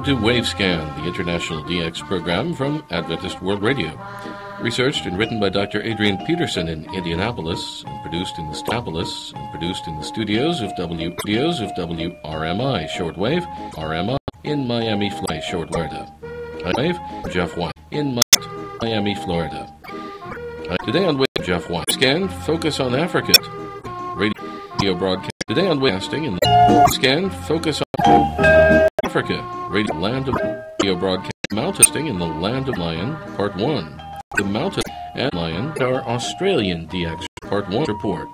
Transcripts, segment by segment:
Welcome to Wavescan, the international DX program from Adventist World Radio. Researched and written by Dr. Adrian Peterson in Indianapolis, and produced in the studios of WRMI Shortwave, RMI in Miami, Florida. I'm Jeff White in Miami, Florida. Today on Jeff White Scan, focus on Africa. Radio broadcast today on Wavescan in the Scan, focus on Africa. Land of Radio broadcast mountain in the Land of Lion, Part 1. The Mountain and Lion, our Australian DX Part 1 report.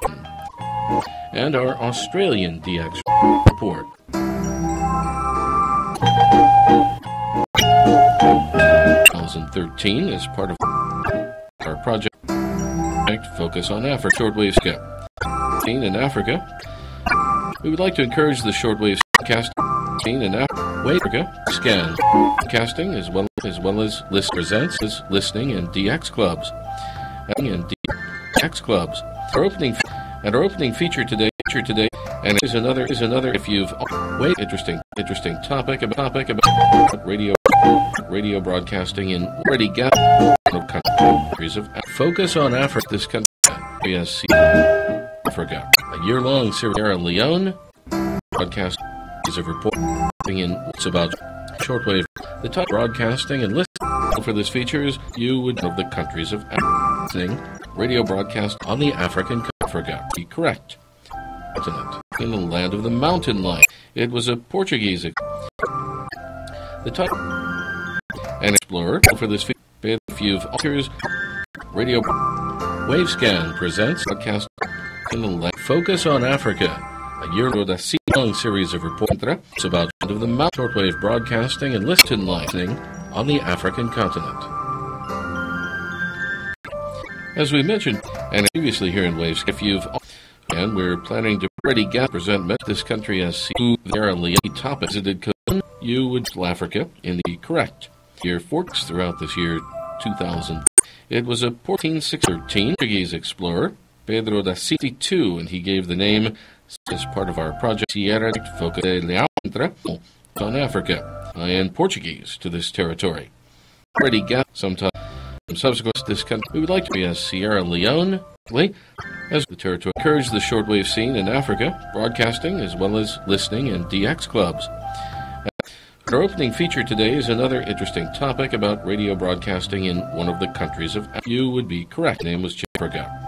And our Australian DX report. 2013 is part of our project Focus on Africa Shortwave Scan. In Africa, we would like to encourage the shortwave cast in Africa scan casting as well as presents as listening in DX clubs Our opening feature today and is another if you've interesting topic about radio broadcasting in already countries of Focus on Africa. This country Africa, a year-long Sierra Leone broadcast is a reporting in what's about shortwave. The type broadcasting and listening for this features you would know the countries of listening radio broadcast on the African Africa. Be correct. Continent in the Land of the Mountain Lion. It was a Portuguese. The type and explorer for this feature. If you've authors radio Wavescan presents broadcast in the Land. Focus on Africa. A year-long series of reports about the Mount shortwave broadcasting and listening on the African continent. As we mentioned, and previously here in Waves, we're planning to already present this country as Sierra Leone topic visited you would Africa in the correct year forks throughout this year 2000. It was a 1413 Portuguese explorer, Pedro da Silva II, and he gave the name as part of our project Sierra Focus de Leão on Africa in Portuguese to this territory. Already got sometime subsequent to this country. We would like to be as Sierra Leone as the territory encourage the shortwave scene in Africa, broadcasting as well as listening in DX clubs. Our opening feature today is another interesting topic about radio broadcasting in one of the countries of you would be correct. The name was Africa.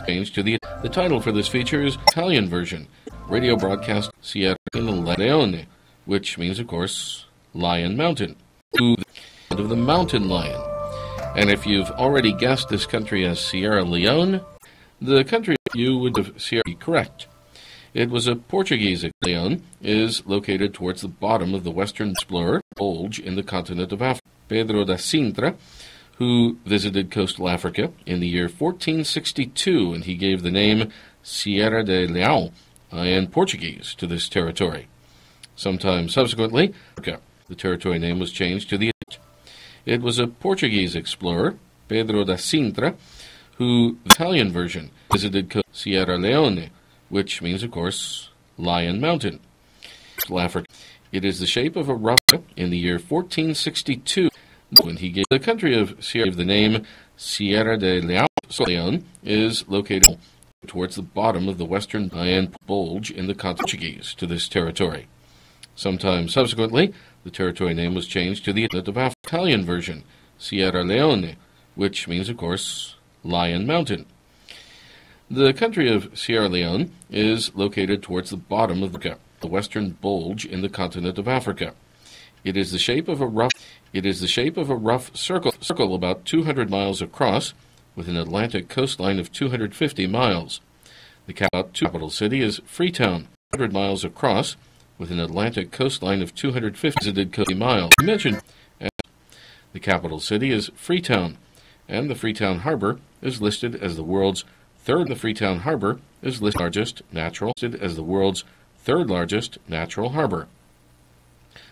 Changed to the title for this feature is Italian version, radio broadcast Sierra Leone, which means, of course, Lion Mountain, to the Land of the Mountain Lion. And if you've already guessed this country as Sierra Leone, the country you would have be correct. It was a Portuguese. Leone is located towards the bottom of the western explorer bulge in the continent of Africa. Pedro da Sintra, who visited coastal Africa in the year 1462, and he gave the name Sierra de Leão in Portuguese to this territory. Sometime subsequently, the territory name was changed to the It was a Portuguese explorer, Pedro da Sintra, who the Italian version visited Sierra Leone, which means, of course, Lion Mountain. Africa. It is the shape of a rough in the year 1462 when he gave the country of Sierra the name Sierra de León is located towards the bottom of the western Lion bulge in the Portuguese to this territory. Sometime subsequently, the territory name was changed to the Italian version, Sierra Leone, which means, of course, Lion Mountain. The country of Sierra Leone is located towards the bottom of the western bulge in the continent of Africa. It is the shape of a rough circle about 200 miles across, with an Atlantic coastline of 250 miles. The capital city is Freetown, 100 miles across, with an Atlantic coastline of 250 miles. I mentioned the capital city is Freetown, and the Freetown Harbor is listed as the world's third. The Freetown Harbor is listed as the world's third largest natural harbor.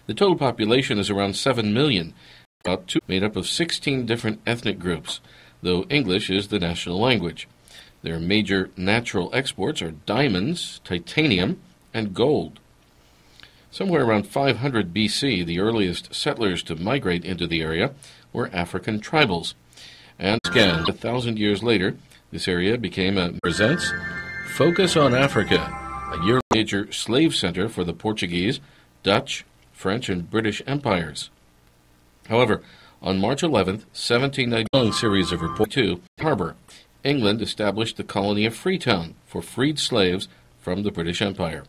The total population is around 7 million, made up of 16 different ethnic groups, though English is the national language. Their major natural exports are diamonds, titanium, and gold. Somewhere around 500 BC, the earliest settlers to migrate into the area were African tribals. And again, 1,000 years later, this area presents Focus on Africa, a yearly major slave center for the Portuguese, Dutch, French, and British empires. However, on March 11, 1790, series of reports to Harbour, England established the colony of Freetown for freed slaves from the British Empire.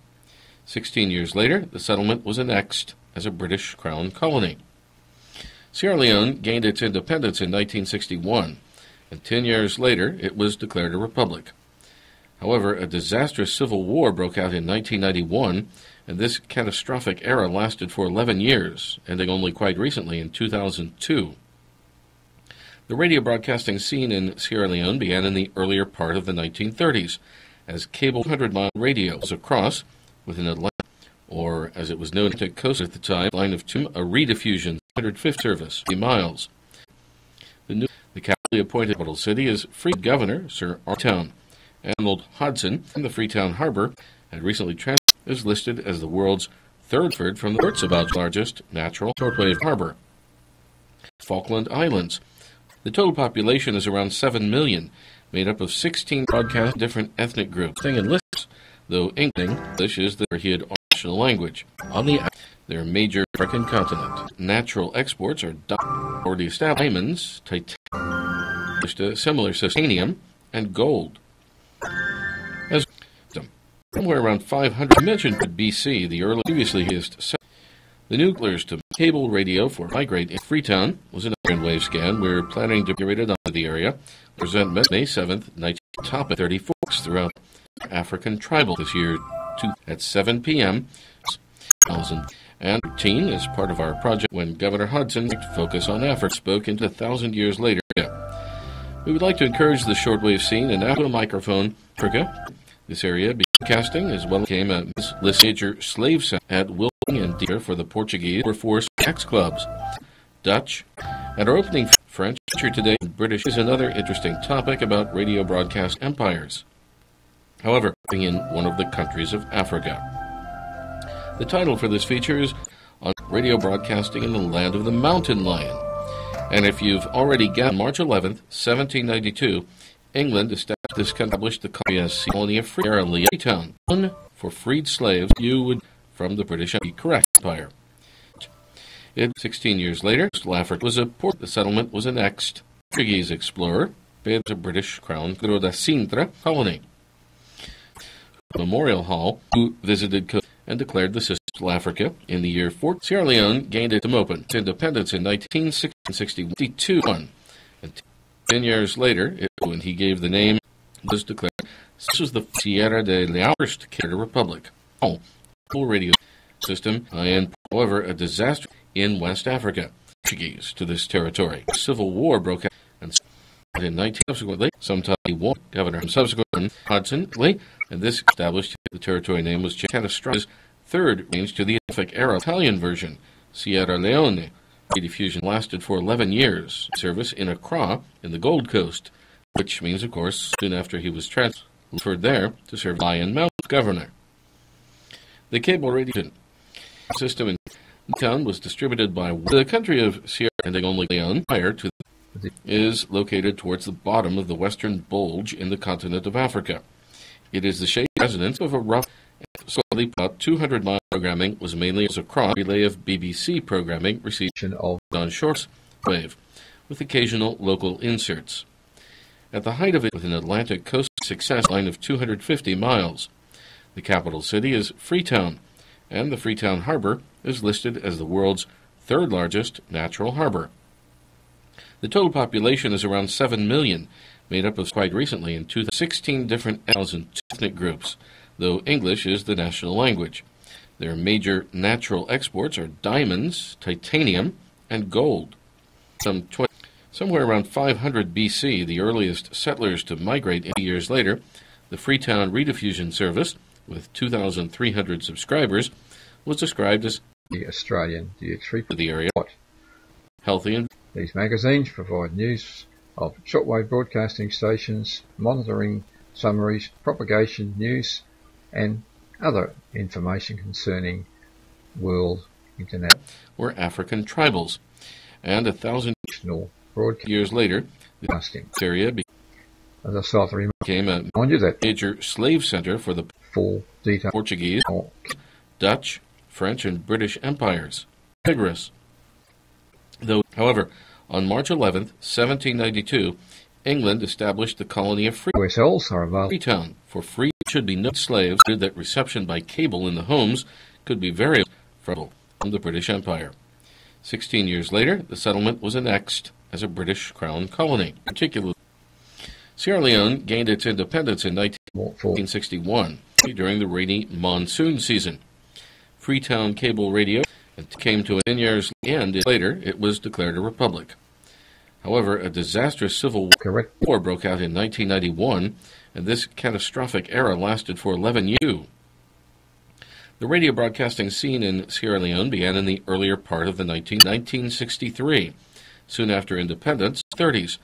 16 years later, the settlement was annexed as a British Crown colony. Sierra Leone gained its independence in 1961, and 10 years later it was declared a republic. However, a disastrous civil war broke out in 1991, and this catastrophic era lasted for 11 years, ending only quite recently in 2002. The radio broadcasting scene in Sierra Leone began in the earlier part of the 1930s, as cable 100-mile radio was across with an Atlantic, or as it was known to coast at the time, line of two, a rediffusion 105th service, 50 miles. The capital appointed capital city is Free Governor Sir Freetown. Arnold Hodson from the Freetown Harbor had recently is listed as the world's third from the ports about largest natural shortwave harbor. Falkland Islands. The total population is around 7 million, made up of 16 broadcast different ethnic groups and lists, though English is the national language. On their major African continent. Natural exports are already established diamonds, titanium, similar titanium, and gold. As somewhere around 500 mentioned BC, the previously used the nuclears to cable radio for migrate in Freetown was an wave scan. We're planning to migrate onto the area. Present May 7th, 19 topic 34 throughout African tribal this year at 7 p.m. And routine is part of our project when Governor Hodson Focus on Africa spoke into 1,000 years later. We would like to encourage the shortwave scene and Apple microphone Africa. This area broadcasting as well became a major slave center at Wilming and Deer for the Portuguese force X clubs. Dutch. At our opening French feature today, British is another interesting topic about radio broadcast empires. However, in one of the countries of Africa. The title for this feature is on radio broadcasting in the land of the mountain lion. And if you've already got March 11th, 1792, England established the colony of Freetown for freed slaves from the British Empire. 16 years later, Africa was a port. The settlement was annexed. Portuguese explorer, paid a British Crown Pedro da Sintra colony. Memorial Hall, who visited and declared the system of Africa in the year 4. Sierra Leone gained its independence in 1962, and 10 years later, when he gave the name, was declared. This was the Sierra de Leone first Canada Republic. Full radio system, and however, a disaster in West Africa. Portuguese to this territory. Civil war broke out, and in 19 subsequently, sometime won Governor subsequent Hodson, and this established the territory name was catastrophic. Third range to the era Italian version, Sierra Leone. Rediffusion lasted for 11 years. Service in Accra in the Gold Coast, which means, of course, soon after he was transferred there to serve Lion Mount Governor. The cable radio system in town was distributed by the country of Sierra ending only Leone prior to is located towards the bottom of the western bulge in the continent of Africa. It is the shaped residence of a rough slowly about 200-mile programming was mainly as a cross relay of BBC programming received on short wave with occasional local inserts. At the height of it with an Atlantic coast success line of 250 miles. The capital city is Freetown, and the Freetown Harbor is listed as the world's third largest natural harbor. The total population is around 7 million, made up of quite recently in 16 different ethnic groups, though English is the national language. Their major natural exports are diamonds, titanium, and gold. Somewhere around 500 BC, the earliest settlers to migrate 80 years later, the Freetown Rediffusion Service, with 2,300 subscribers, was described as the Australian DX3 for the area. Healthy and these magazines provide news of shortwave broadcasting stations, monitoring summaries, propagation news, and other information concerning World Internet were African tribals, and 1,000 years later, the Broadcasting. area As I start to became a remind you that major slave center for the full detail Portuguese, Dutch, French, and British empires. Vigorous. However, on March 11, 1792, England established the colony of USLs are available. Freetown. For free should be no slaves, that reception by cable in the homes could be very from the British Empire. 16 years later, the settlement was annexed as a British Crown colony. Particularly, Sierra Leone gained its independence in 1961 during the rainy monsoon season. Freetown cable radio came to an 10 years, and later it was declared a republic. However, a disastrous civil war broke out in 1991, and this catastrophic era lasted for 11 years. The radio broadcasting scene in Sierra Leone began in the earlier part of the 1963, soon after independence, 30s,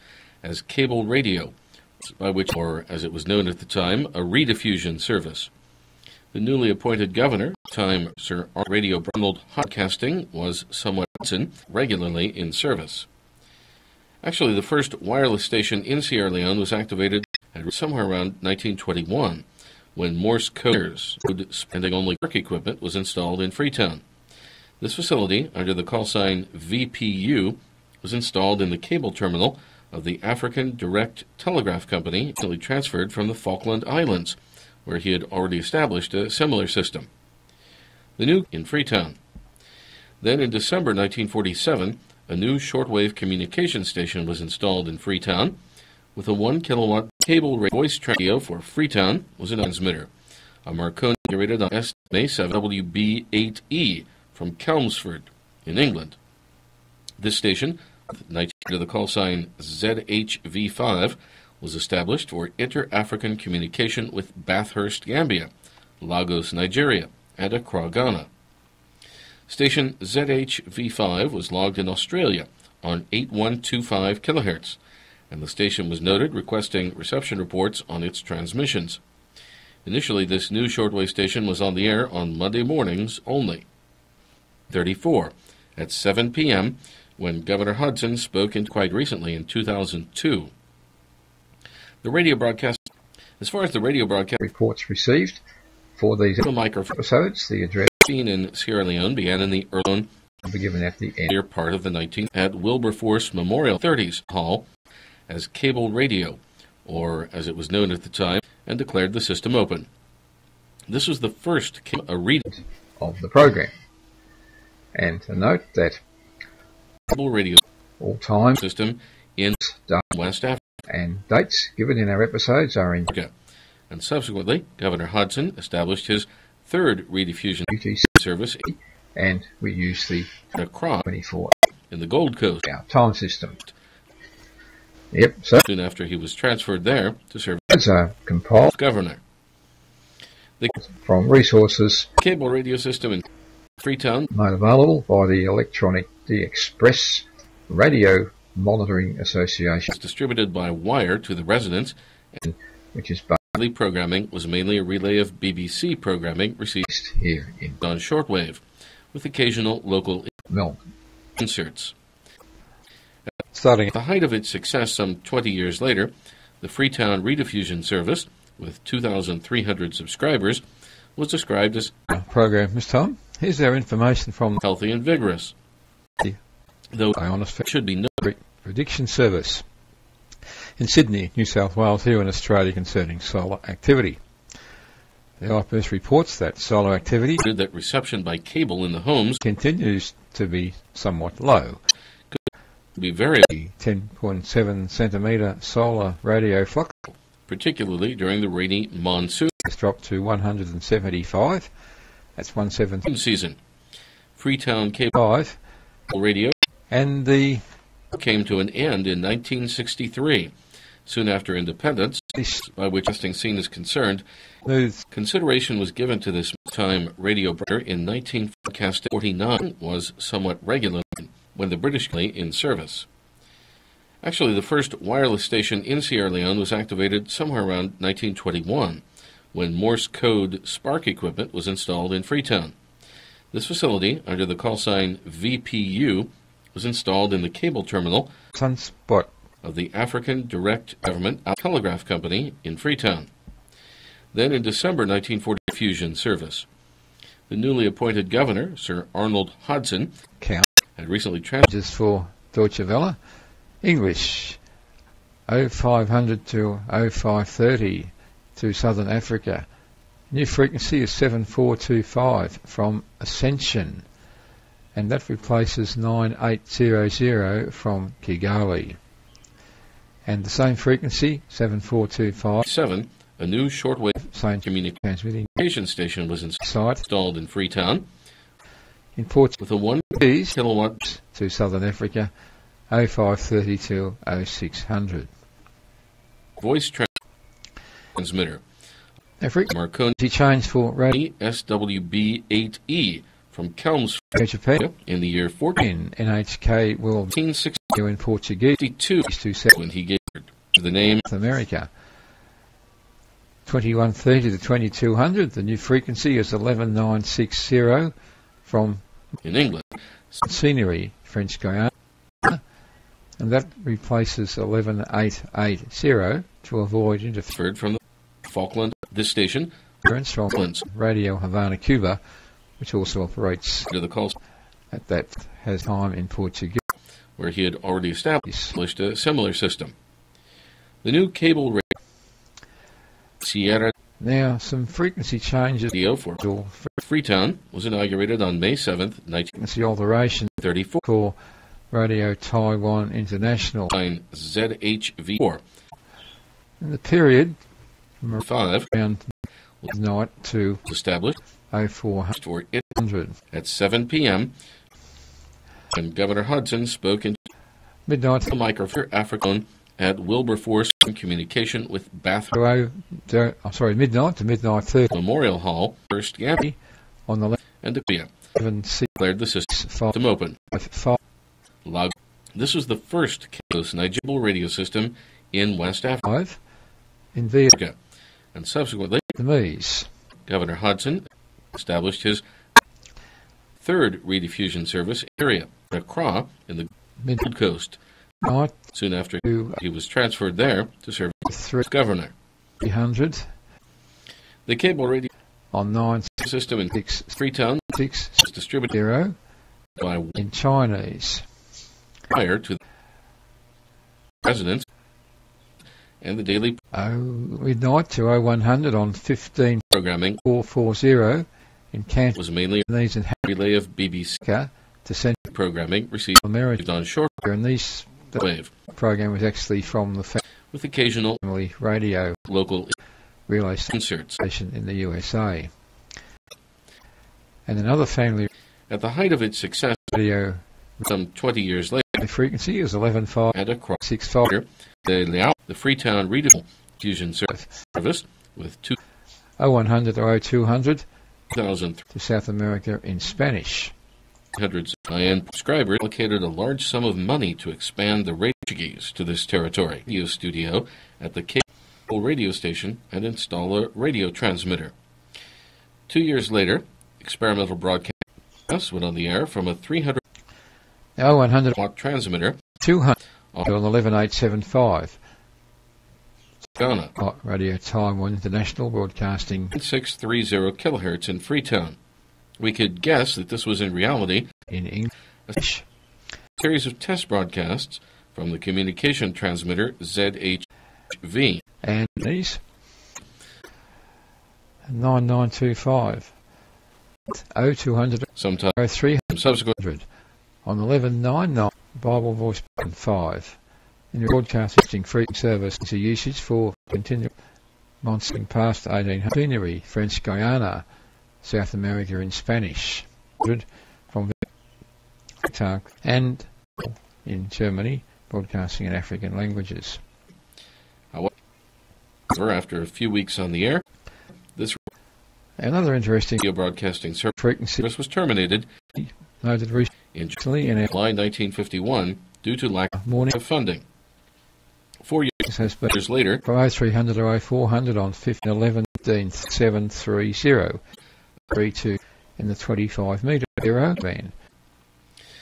as cable radio, by which, or as it was known at the time, a rediffusion service. The newly appointed governor, time Sir Radio Brundled Broadcasting, was somewhat regularly in service. Actually, the first wireless station in Sierra Leone was activated at somewhere around 1921, when Morse code spending only work equipment was installed in Freetown. This facility, under the call sign VPU, was installed in the cable terminal of the African Direct Telegraph Company, recently transferred from the Falkland Islands, where he had already established a similar system. The new in Freetown. Then in December 1947, a new shortwave communication station was installed in Freetown, with a 1 kilowatt cable voice radio for Freetown was a transmitter, a Marconi rated on SMA7WB8E from Chelmsford in England. This station, under the call sign ZHV5, was established for inter-African communication with Bathurst, Gambia, Lagos, Nigeria, and Accra, Ghana. Station ZHV5 was logged in Australia on 8125 kHz, and the station was noted requesting reception reports on its transmissions. Initially, this new shortwave station was on the air on Monday mornings only. 34, at 7 p.m., when Governor Hudson spoke quite recently in 2002. The radio broadcast, as far as the radio broadcast reports received for these episodes, the address in Sierra Leone began in the early will be given at the end. Part of the 19th at Wilberforce Memorial 30s Hall as cable radio, or as it was known at the time, and declared the system open. This was the first read of the program. And to note that cable radio all time system in West Africa and dates given in our episodes are in Africa. And subsequently, Governor Hudson established his third rediffusion UTC service, and we use the Accra 24 in the Gold Coast our time system. Yep, so soon after he was transferred there to serve as a compiled governor. The from resources cable radio system in Freetown made available by the Express Radio Monitoring Association was distributed by wire to the residents, and which is daily programming was mainly a relay of BBC programming received here in on shortwave, with occasional local Melbourne inserts. Starting at the height of its success some 20 years later, the Freetown rediffusion service, with 2,300 subscribers, was described as program this time. Here's our information from healthy and vigorous, though Ionosphere should be noted. Prediction Service in Sydney, New South Wales, here in Australia, concerning solar activity. The IPS reports that solar activity that reception by cable in the homes continues to be somewhat low. Could be very 10.7 centimetre solar radio flux, particularly during the rainy monsoon, has dropped to 175. That's 117 season. Freetown cable radio and the came to an end in 1963, soon after independence, by which testing scene is concerned. Consideration was given to this time radio in 1949 was somewhat regular when the British in service. Actually, the first wireless station in Sierra Leone was activated somewhere around 1921, when Morse code spark equipment was installed in Freetown. This facility, under the call sign VPU, was installed in the cable terminal Sunspot. of the African Direct Government Telegraph Company in Freetown. Then in December 1940, fusion service. The newly appointed governor, Sir Arnold Hodson, Count. had recently transferred Just for Deutsche Welle. English 0500 to 0530 to Southern Africa. New frequency is 7425 from Ascension, and that replaces 9800 from Kigali. And the same frequency, 7425, 7, a new shortwave same communication transmitting station was site installed in Freetown in Portuguese with a 1 kilowatt to Southern Africa, 0530 to 0600. voice transmitter. Africa Marconi changed for radio SWB-8E from Chelmsford Japan in the year 1462 in NHK World in Portuguese to when he gave the name South America. 2130 to 2200, the new frequency is 11960 from in England. Scenery, French Guiana, and that replaces 11880 to avoid Transferred from the Falkland. This station, interference from Falklands, Radio Havana, Cuba, which also operates to the calls at that has time in Portuguese. where he had already established a similar system. The new cable radio Sierra Now, some frequency changes Radio for Freetown was inaugurated on May 7th, frequency alteration 1934. for Radio Taiwan International. Line ZHV4 In the period from 5 around midnight to was established 0400 for it at 7 p.m. when Governor Hudson spoke into midnight the microphone African at Wilberforce in communication with Bath midnight to midnight 30 Memorial Hall, First Gambia, on the and Dakota 11 declared the system open. 5 Log. This was the first cableless Nigerian radio system in West Africa, in Vietnam. and subsequently Vietnamese. Governor Hudson established his third rediffusion service area, Accra, in the Gold Coast. Midnight Soon after, to he was transferred there to serve as governor. 300 The cable radio on 9 system in 6 Freetown 6 was distributed 0 by in Chinese. prior to the residents and the daily Midnight to 0100 on 15 programming 440 in Cantonese was mainly and a relay of BBC to Central programming received America. on short And the wave, program was actually from the with occasional family radio local relay inserts. station in the USA. And another family At the height of its success, radio some 20 years later, frequency is 11565 at Accra, the Freetown rediffusion service with 0100 to 0200 2,300 to South America in Spanish. IN subscribers allocated a large sum of money to expand the Portuguese to this territory. Radio studio at the cable radio station and install a radio transmitter. 2 years later, experimental broadcasts went on the air from a 300 0100 watt transmitter 200 on 11875. Ghana, Radio Taiwan International Broadcasting 630 kilohertz in Freetown. We could guess that this was in reality in English. a series of test broadcasts from the communication transmitter ZHV. And these 9925 0200 Sometime 0300 subsequent on 1199 Bible Voice 5. In your broadcasting free service is a usage for continual monitoring past 1800 scenery, French Guiana, South America in Spanish, from and in Germany, broadcasting in African languages. However, after a few weeks on the air, this Another interesting radio broadcasting frequency service was terminated noted recently in July 1951 due to lack morning of funding. 4 has been years later, from 0300 to 0400 on 1511 730 32 in the 25-metre zero band.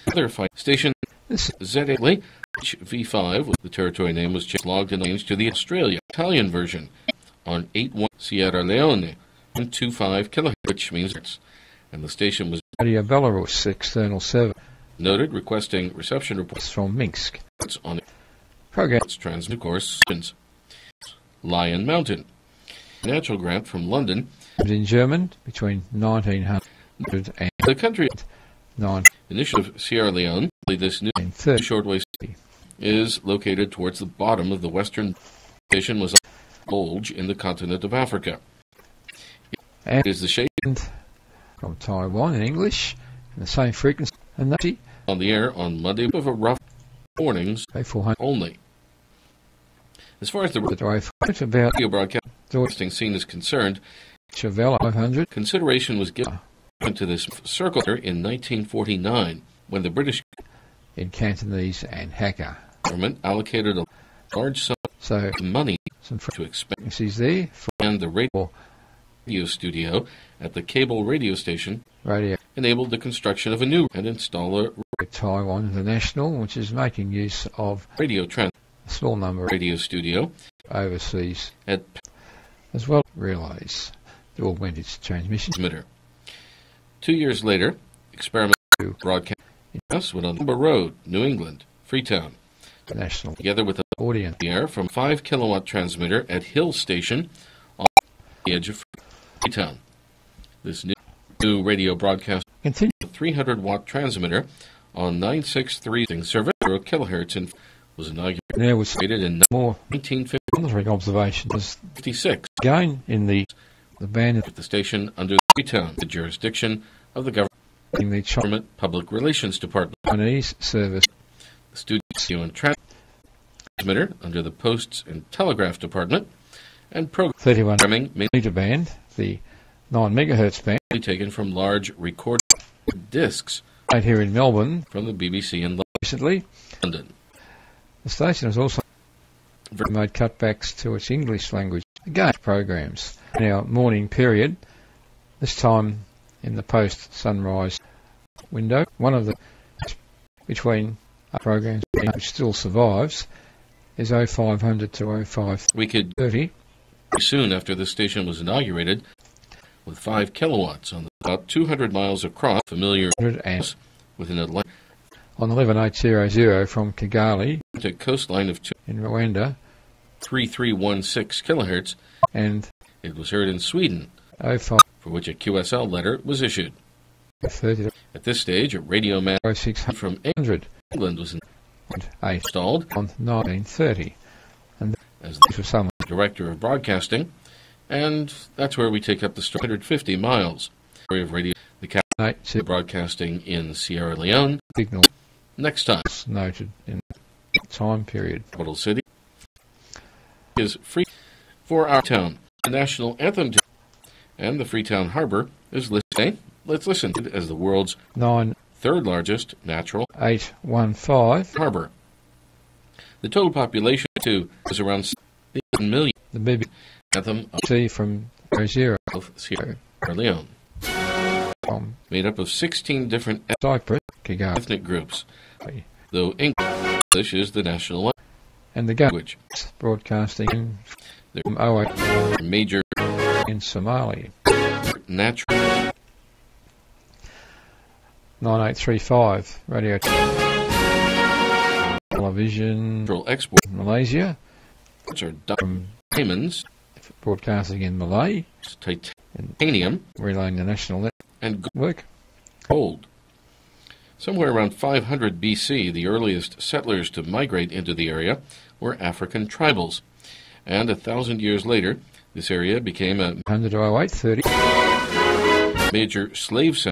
Other fight station This Z8 HV5, the territory name was logged and changed to the Australia Italian version on 8.1 Sierra Leone and 2.5 kilohertz, which means it's, and the station was Radio Belarus external server noted requesting reception reports from Minsk. on Program its transmit course. Lion Mountain. Natural grant from London. in German between 1900 and The country 1930. initiative of Sierra Leone, this new shortwave is located towards the bottom of the western station was a bulge in the continent of Africa. And It is the shape from Taiwan in English in the same frequency and that's on the air on Monday of a rough mornings 400 only. As far as the the drive about radio broadcasting scene is concerned, Chevelle 500 consideration was given to this circle in 1949 when the British in Cantonese and Hakka. government allocated a large sum So of money some to expand frequencies there for the radio studio at the cable radio station, radio enabled the construction of a new and install a Taiwan International, which is making use of radio a small number of radio studio overseas at as well relays to augment its transmission. transmitter. 2 years later, experimental broadcast went on Lumber Road, New England, Freetown, National together with audience the air from 5 kilowatt transmitter at Hill Station on the edge of Freetown. This new radio broadcast continue 300 watt transmitter on 963 service 0 kilohertz and was inaugurated there was in more 1956 monitoring observations again in the band with the station under Freetown, the jurisdiction of the in the government public relations department. Chinese service The studio and transmitter under the Posts and Telegraph Department, and 31 programming mainly meter band, the 9 megahertz band, taken from large recorded discs right here in Melbourne from the BBC in recently. London. The station has also made cutbacks to its English language again programs in our morning period, this time in the post-sunrise window. One of the between programs which still survives is 0500 to 0530. We could soon after the station was inaugurated with 5 kilowatts on about 200 miles across, familiar and with an Atlantic on 11800 from Kigali coastline of in Rwanda 3316 kilohertz, and it was heard in Sweden, 0530 for which a QSL letter was issued. to At this stage, a radio man 0600 from England was installed on 1930 as for some the director of broadcasting, and that's where we take up the story. 150 miles of radio, the capital broadcasting in Sierra Leone. signal Next time, noted in the time period. capital city is free for our town. The national anthem, and the Freetown Harbor is listed. Let's listen to it as the world's 3rd largest natural 9815. harbor. The total population too is around 7 million. The BBC Anthem of from 00 Sierra Leone, from made up of 16 different Cyprus, Kigali, ethnic groups, though English is the national and the language. broadcasting in They're from 08 major in Somali. natural 9835 radio television exports Malaysia are from diamonds, broadcasting in Malay titanium, relaying the national and network. gold. Somewhere around 500 BC, the earliest settlers to migrate into the area were African tribals, and 1,000 years later, this area became a 100 to 0830 major slave center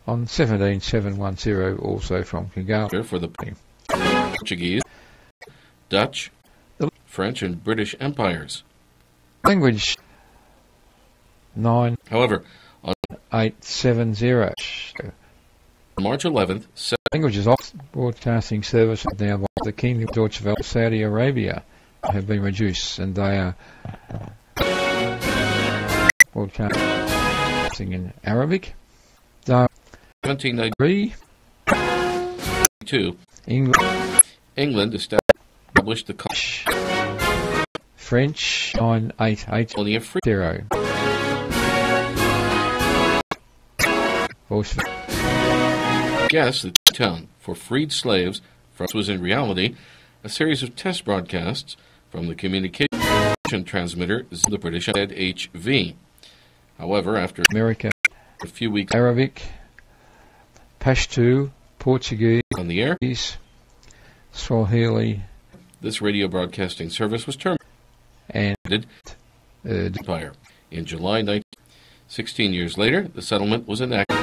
on 17710 also from Kigali. for the Portuguese, Dutch, French, and British empires. Language However, 9870. on March 11th, Languages off broadcasting service now by the Kingdom of Deutsche Welle, Saudi Arabia, have been reduced, and they are broadcasting in Arabic, 1792, England established the French 988 colony of Free. 0. Voice Guess the town for freed slaves. France was in reality a series of test broadcasts from the communication transmitter, the British ZHV. However, after America, a few weeks Arabic, Pashto, Portuguese, on the air, Swahili, this radio broadcasting service was terminated. and Empire. In July 16 years later, the settlement was enacted.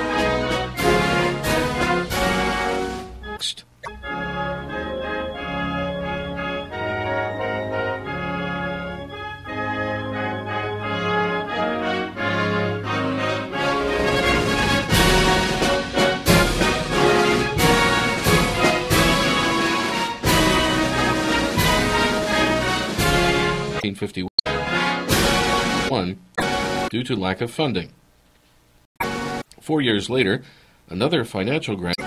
Next. Due to lack of funding. 4 years later, another financial grant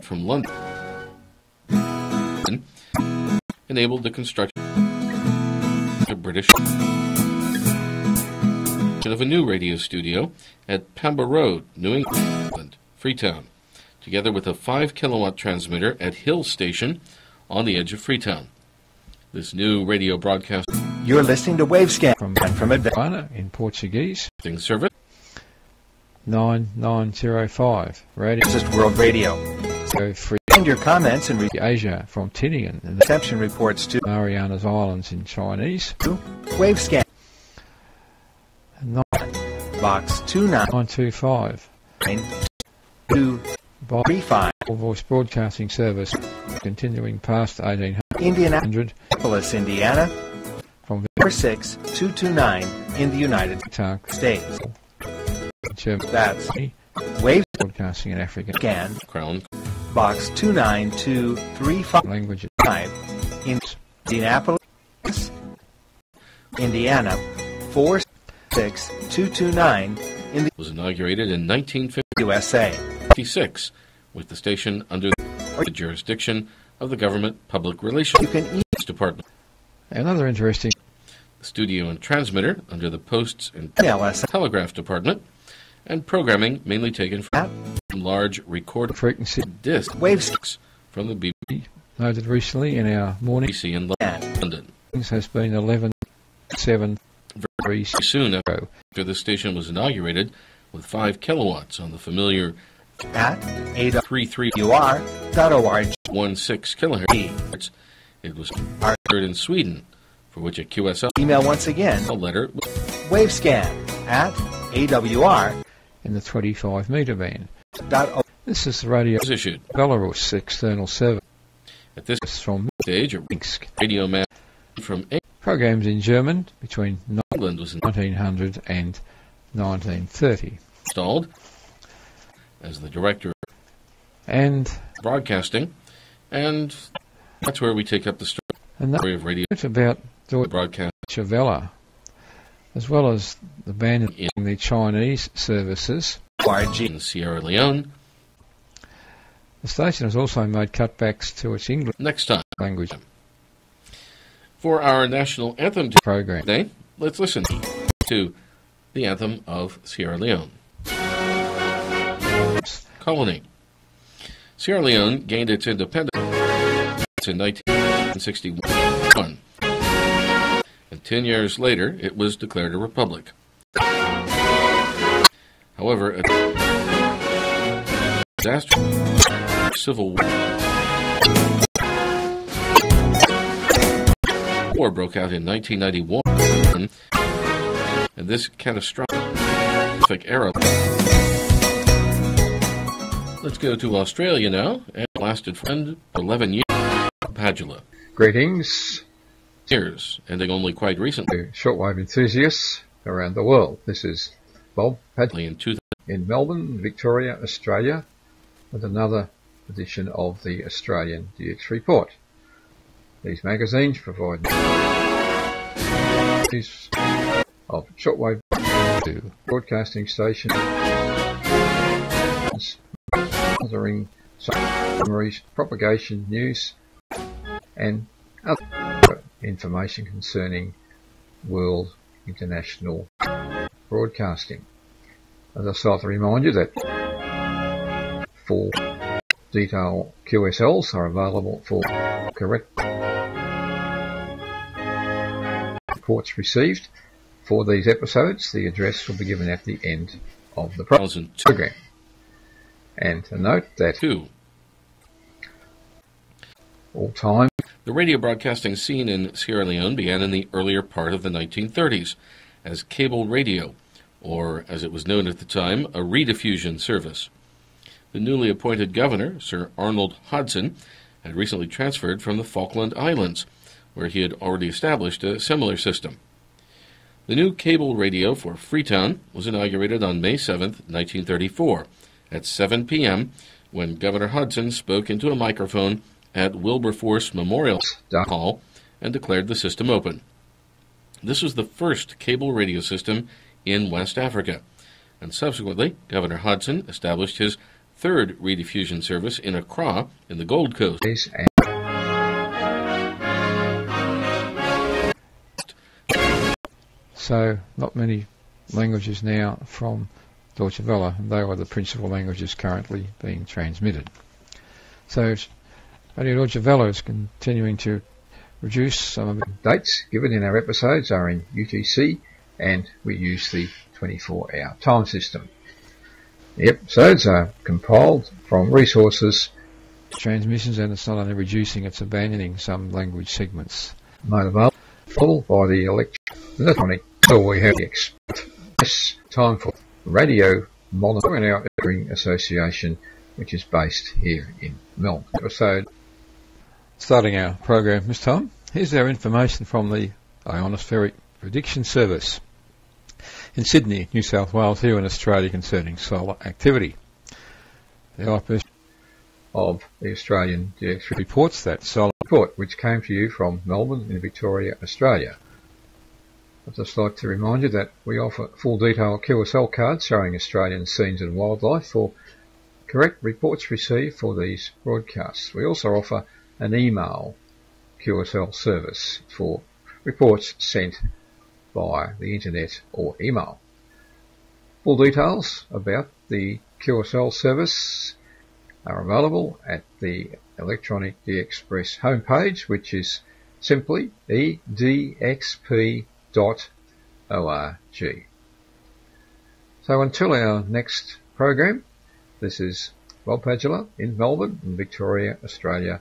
from London enabled the construction of British of a new radio studio at Pamba Road, New England, Freetown, together with a 5-kilowatt transmitter at Hill Station on the edge of Freetown. This new radio broadcast You're listening to Wavescan from Advance in Portuguese, service 9905 Radio World Radio. Free Send your comments and Asia from Tinian and the reception reports to Marianas Islands in Chinese. Wavescan, 925 Box 29235, Voice Broadcasting Service continuing past 1800 Indianapolis, Indiana, from 46229 in the United States. That's Wave Broadcasting in Africa. Scan, Crown Box 29235 Language in Indianapolis, Indiana, 46229 in the was inaugurated in 1956 USA. with the station under the jurisdiction of the Government Public Relations You can Department. Another interesting The studio and transmitter under the Posts and email us Telegraph Department, and programming mainly taken from large recorded frequency discs Wavescan from the BBC noted recently in our morning in London. has been 11.7 Very soon after the station was inaugurated with 5 kilowatts on the familiar at 3316 awr.org. kilohertz. It was heard in Sweden, for which a QSL Email once again, letter Wavescan at awr.org. in the 25 metre band. This is the radio was issued. Belarus external service At this from stage, a Minsk. radio man from Programs in German between England was 1900 and 1930. installed as the director of And broadcasting, and that's where we take up the story of radio it's about Deutsche broadcast Welle, as well as the ban in the Chinese services. in Sierra Leone. The station has also made cutbacks to its English Next time, language for our national anthem program. today, let's listen to the anthem of Sierra Leone. Colony. Sierra Leone gained its independence in 1961, and 10 years later it was declared a republic. However, a disastrous civil war broke out in 1991, and this catastrophic era. Let's go to Australia now, and it lasted for 11 years. Padula. Greetings Years, ending only quite recently to shortwave enthusiasts around the world. This is Bob Padley in 2000. in Melbourne, Victoria, Australia, with another edition of the Australian DX Report. These magazines provide news of shortwave broadcasting stations monitoring summaries, propagation news, and other information concerning world international broadcasting. I'd just like to remind you that full detail QSLs are available for correct reports received for these episodes. The address will be given at the end of the program. And to note that all time the radio broadcasting scene in Sierra Leone began in the earlier part of the 1930s as cable radio, or as it was known at the time, a rediffusion service. The newly appointed governor, Sir Arnold Hodson, had recently transferred from the Falkland Islands, where he had already established a similar system. The new cable radio for Freetown was inaugurated on May 7, 1934, at 7 p.m., when Governor Hodson spoke into a microphone at Wilberforce Memorial Hall and declared the system open. This was the first cable radio system in West Africa, and subsequently Governor Hodson established his third rediffusion service in Accra in the Gold Coast. So, not many languages now from Deutsche Welle, and they are the principal languages currently being transmitted. So, Radio Deutsche Welle is continuing to reduce some of the dates given in our episodes are in UTC, and we use the 24-hour time system. The episodes are compiled from resources transmissions, and it's not only reducing, it's abandoning some language segments. Made available by the electronic, so we have the express time for radio monitoring and our Hearing Association, which is based here in Melbourne. Episode starting our program this time, here's our information from the Ionospheric Prediction Service in Sydney, New South Wales, here in Australia, concerning solar activity. The IPS of the Australian DX reports that solar report, which came to you from Melbourne in Victoria, Australia. I'd just like to remind you that we offer full detail QSL cards showing Australian scenes and wildlife for correct reports received for these broadcasts. We also offer an email QSL service for reports sent via the internet or email. Full details about the QSL service are available at the Electronic DXpress homepage, which is simply edxp.org. So until our next program, this is Rob Padula in Melbourne in Victoria, Australia,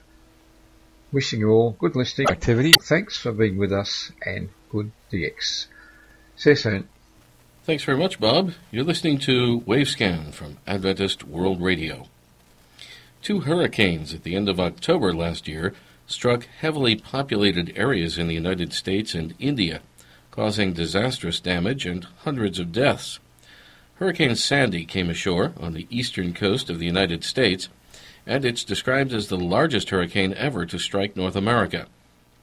wishing you all good listening activity. Thanks for being with us, and good DX. See you soon. Thanks very much, Bob. You're listening to Wavescan from Adventist World Radio. 2 hurricanes at the end of October last year struck heavily populated areas in the United States and India, causing disastrous damage and hundreds of deaths. Hurricane Sandy came ashore on the eastern coast of the United States, and it's described as the largest hurricane ever to strike North America.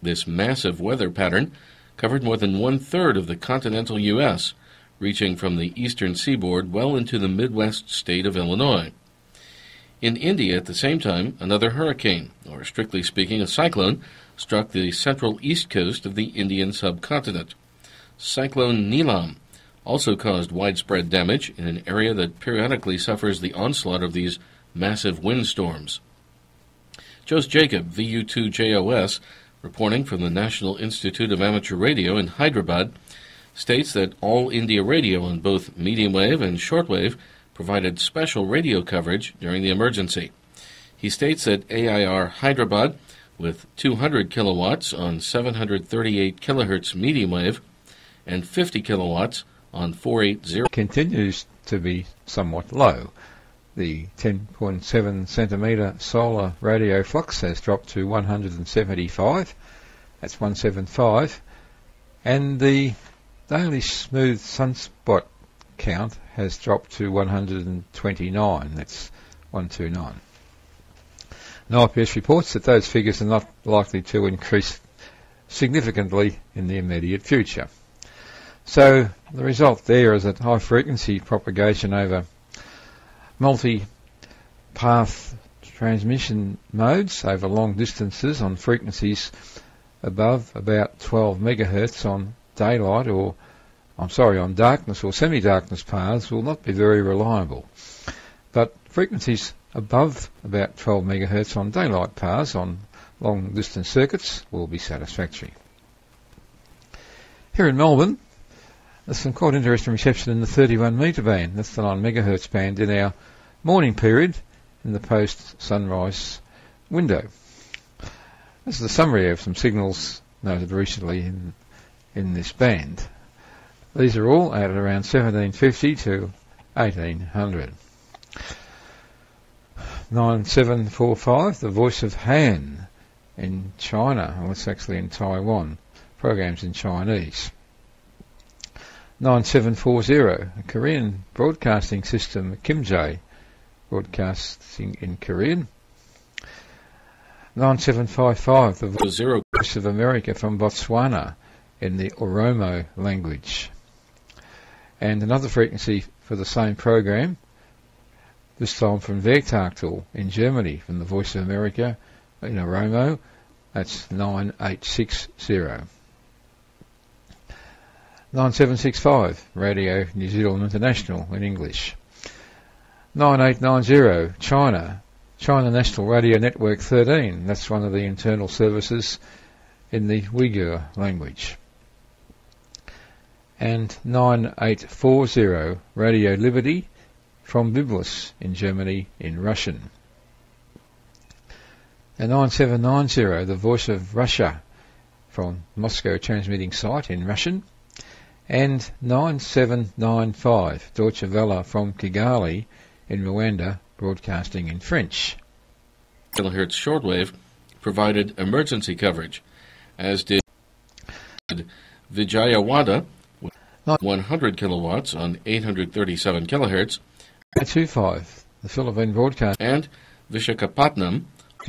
This massive weather pattern covered more than 1/3 of the continental U.S., reaching from the eastern seaboard well into the Midwest state of Illinois. In India at the same time, another hurricane, or strictly speaking a cyclone, struck the central east coast of the Indian subcontinent. Cyclone Neelam also caused widespread damage in an area that periodically suffers the onslaught of these massive windstorms. Jose Jacob, VU2JOS, reporting from the National Institute of Amateur Radio in Hyderabad, states that All India Radio on both medium wave and shortwave provided special radio coverage during the emergency. He states that AIR Hyderabad, with 200 kilowatts on 738 kilohertz medium wave and 50 kilowatts on 480, continues to be somewhat low. The 10.7 centimetre solar radio flux has dropped to 175, that's 175, and the daily smooth sunspot count has dropped to 129, that's 129. And IPS reports that those figures are not likely to increase significantly in the immediate future. So the result there is that high frequency propagation over multi path transmission modes over long distances on frequencies above about 12 megahertz on daylight on darkness or semi-darkness paths will not be very reliable. But frequencies above about 12 megahertz on daylight paths on long distance circuits will be satisfactory. Here in Melbourne, there's some quite interesting reception in the 31 metre band, that's the 9 megahertz band, in our morning period in the post-sunrise window. This is a summary of some signals noted recently in this band. These are all at around 1750 to 1800. 9745, the Voice of Han in China, well, it's actually in Taiwan, programs in Chinese. 9740, a Korean broadcasting system, Kimjae, broadcasting in Korean. 9755, the Voice of America from Botswana in the Oromo language. And another frequency for the same program, this time from Werktakel in Germany, from the Voice of America in Oromo, that's 9860. 9765, Radio New Zealand International in English. 9890, China National Radio Network 13, that's one of the internal services in the Uyghur language. And 9840, Radio Liberty from Byblos in Germany in Russian. And 9790, the Voice of Russia from Moscow transmitting site in Russian. And 9795, Deutsche Welle from Kigali in Rwanda, broadcasting in French. Kilohertz shortwave provided emergency coverage, as did Vijayawada with 100 kilowatts on 837 kilohertz, 25, the Philippine Broadcasting and Vishakhapatnam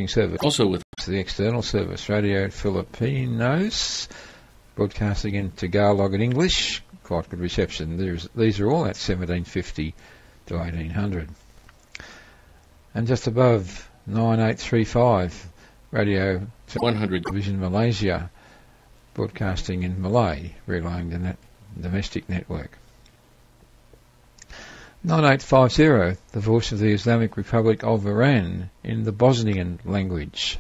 Service, also with the external service, Radio Filipinos, broadcasting in Tagalog and English, quite good reception. These are all at 1750 to 1800. And just above 9835, Radio 100 Vision Malaysia, broadcasting in Malay, relaying the domestic network. 9850, the Voice of the Islamic Republic of Iran in the Bosnian language.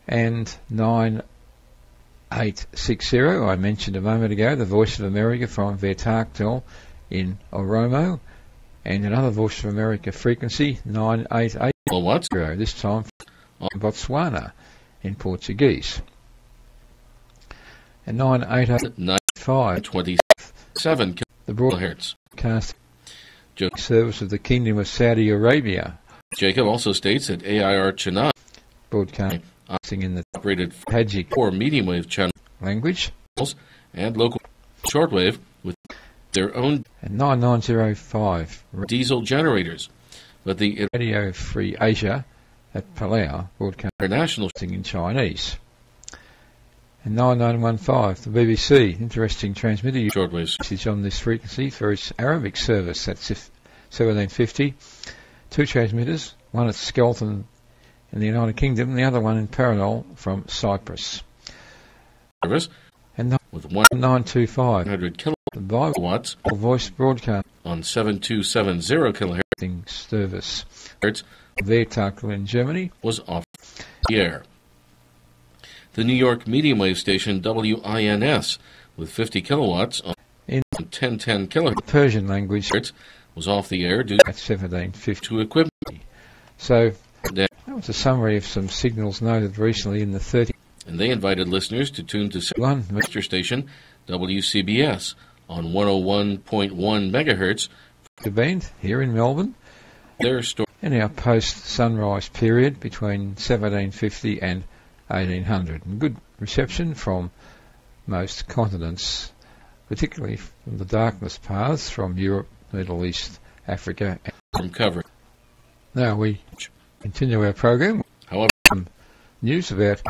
And 9860, I mentioned a moment ago, the Voice of America from Werktakel in Oromo, and another Voice of America frequency, 9880, this time from Botswana in Portuguese. And 9885, 27 the kilohertz. Broadcast Service of the Kingdom of Saudi Arabia. Jacob also states that AIR Chennai broadcasting in the operated Tajik 4 medium wave channel language and local shortwave with their own and 9905 diesel generators, but the Radio Free Asia at Palau broadcasting international in Chinese. And 9915, the BBC, interesting transmitter shortwave usage on this frequency for its Arabic service, that's 1750. Two transmitters, one at Skelton in the United Kingdom, and the other one in Paranol from Cyprus. Service And with 1925, 100 the Bible kilowatts voice broadcast on 7270 kilohertz service. Werktakel in Germany was off the air. The New York medium wave station WINS with 50 kilowatts on in 1010 kilohertz Persian language was off the air due at 1750 to equipment. So that was a summary of some signals noted recently in the 30. And they invited listeners to tune to sister station WCBS on 101.1 megahertz. The band here in Melbourne. Their story in our post-sunrise period between 1750 and 1800. And good reception from most continents, particularly from the darkness paths from Europe, Middle East, Africa. From coverage. Now we continue our program. However, news about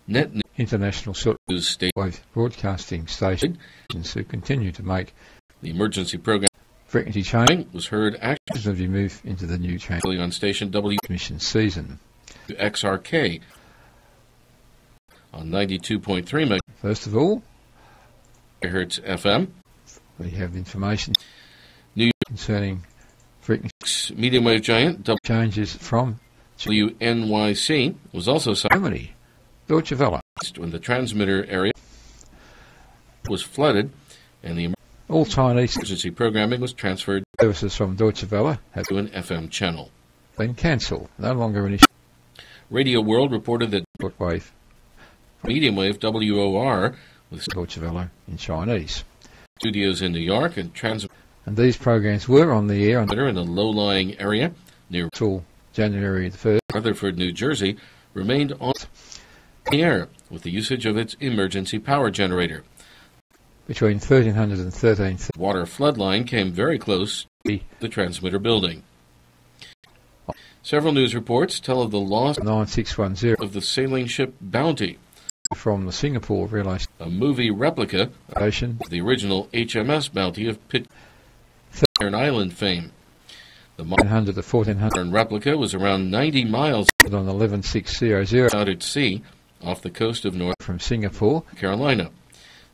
net international news wave broadcasting stations who continue to make the emergency program Frequency change was heard as we move into the new change actually on station mission season. WXRK on 92.3 First of all, MHz FM. we have information New concerning frequency Medium wave giant changes from WNYC was also signed Germany, Deutsche Welle. when the transmitter area was flooded and the All Chinese emergency programming was transferred services from Deutsche Welle have to an FM channel. been cancelled. No longer any Radio World reported that shortwave medium wave WOR with Deutsche Welle in Chinese. studios in New York and transmitter And these programs were on the air in a low-lying area near until January the 1st. Rutherford, New Jersey, remained on the air with the usage of its emergency power generator. Between 1300 and 1330. Water flood line came very close to the transmitter building. Several news reports tell of the loss 9610 of the sailing ship Bounty, from the Singapore Relay a movie replica Station. of the original HMS Bounty of Pitcairn Island fame. The 900 to 1400 modern replica was around 90 miles on 11600 out at sea off the coast of North from Singapore Carolina.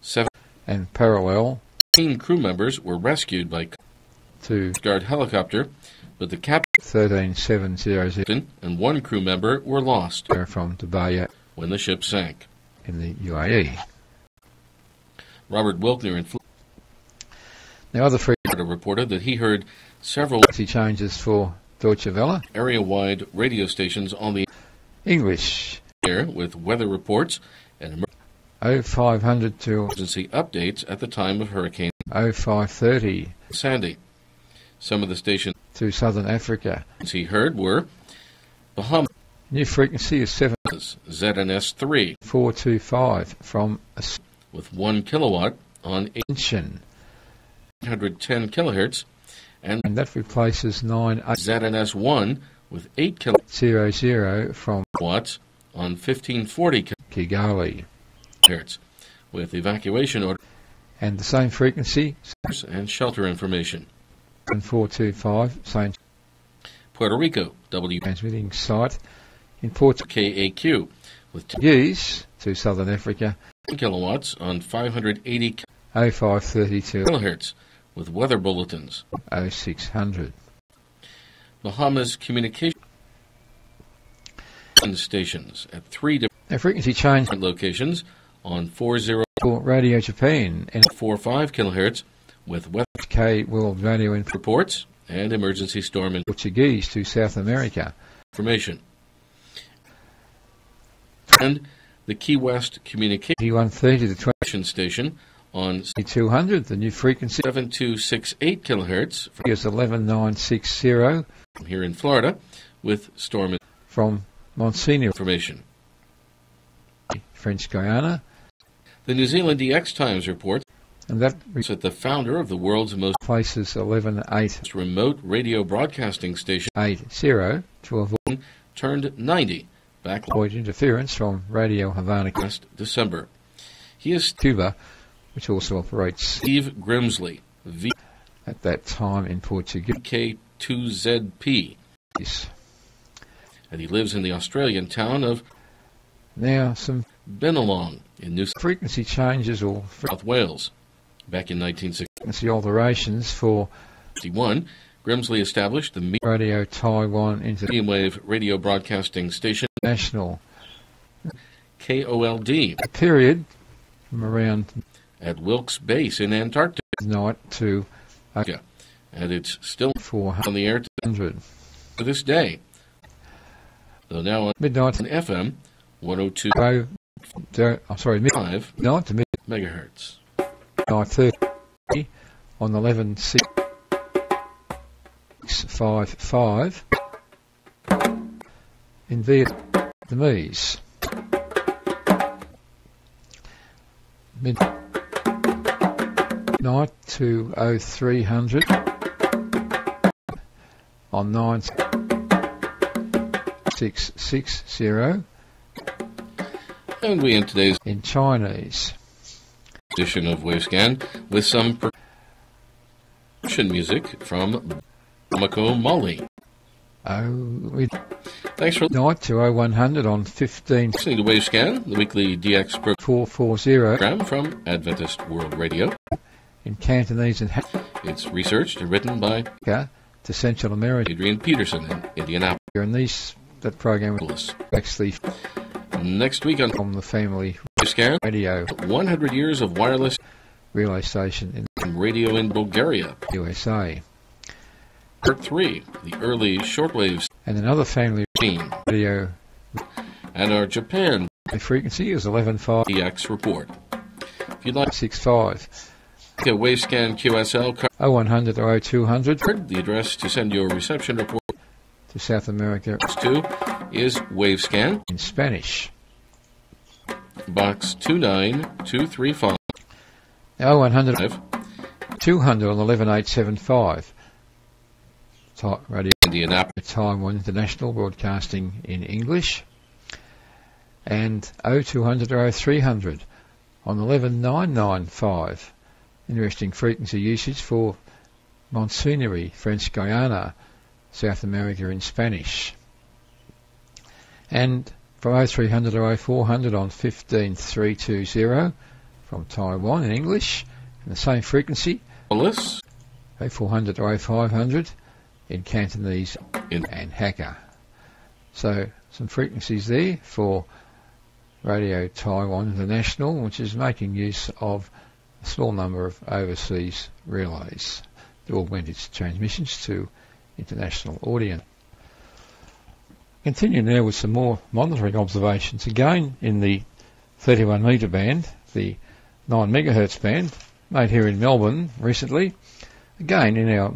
17 and parallel crew members were rescued by to Coast Guard helicopter, but the captain 13700 and one crew member were lost from Dubai when the ship sank. in the UAE. Robert Wilkner in Now other Florida reported that he heard several frequency changes for Deutsche Welle. area-wide radio stations on the English air with weather reports and 0500 to emergency updates at the time of Hurricane 0530 Sandy. Some of the stations to Southern Africa. he heard were Bahamas, New frequency is ZNS3 7425 from with 1 kilowatt on Ascension, 810 kilohertz, and and that replaces 9800 ZNS1 with 8 from kilowatts on 1540 Kigali. kilohertz, with evacuation orders And the same frequency, and shelter information. 7425, same Puerto Rico, WKAQ, transmitting site in Port with 10 Use to Southern Africa, kilowatts on 580 0532 kilohertz, with weather bulletins. 0600. Bahamas communication stations at 3 Now frequency change different locations on 4045 for Radio Japan and kilohertz, with weather K World Radio in reports and emergency storm Portuguese to South America. information. And the Key West communication 130 to station on 2200, the new frequency 7268 kilohertz is 11960 from here in Florida, with storm from Monsignor, information. French Guiana, The New Zealand DX Times reports and that that the founder of the world's most replaces 11880 remote radio broadcasting station to avoid turned 90 back interference from Radio Havana, last December. He is Cuba, which also operates Steve Grimsley, at that time in Portuguese. VK2ZP, and he lives in the Australian town of Now some Bennelong in New frequency changes or South Wales. Back in 1961, frequency alterations for Grimsley established the Radio Taiwan medium wave radio broadcasting station International KOLD period from around at Wilkes Base in Antarctica, night to and it's still 400 on the air to this day, though now on midnight FM 102.5 midnight to megahertz. midnight 30 on 11655 in Vietnamese. Midnight to 0300 on 9660 And we end today's in Chinese. edition of Wavescan with some music from Bamako, Mali. Thanks for night to 0100 on 15 listening to Wavescan, the weekly DX program 440 from Adventist World Radio. in Cantonese and It's researched and written by Hakka to Central America. Adrian Peterson in Indianapolis. And that program was actually Next week on from the family Wavescan, radio 100 years of wireless relay station in radio in Bulgaria. USA. Part 3, the early shortwave And another family scene. radio And our Japan frequency is 11.565. DX report. If you'd like a Wavescan QSL card, 0100 or 0200 the address to send your reception report to South America to is Wavescan, in Spanish. Box 29235, 0100 200 on 11875. Radio Indianapolis. Taiwan International Broadcasting in English. And 0200 or 0300 on 11995. Interesting frequency usage for Monsunary, French Guiana, South America in Spanish. And from 0300 or 0400 on 15320 from Taiwan in English, and the same frequency, 0400 or 0500 in Cantonese and Hakka. So some frequencies there for Radio Taiwan International, which is making use of a small number of overseas relays to augment its transmissions to international audience. Continue now with some more monitoring observations, again in the 31 metre band, the 9 megahertz band, made here in Melbourne recently, again in our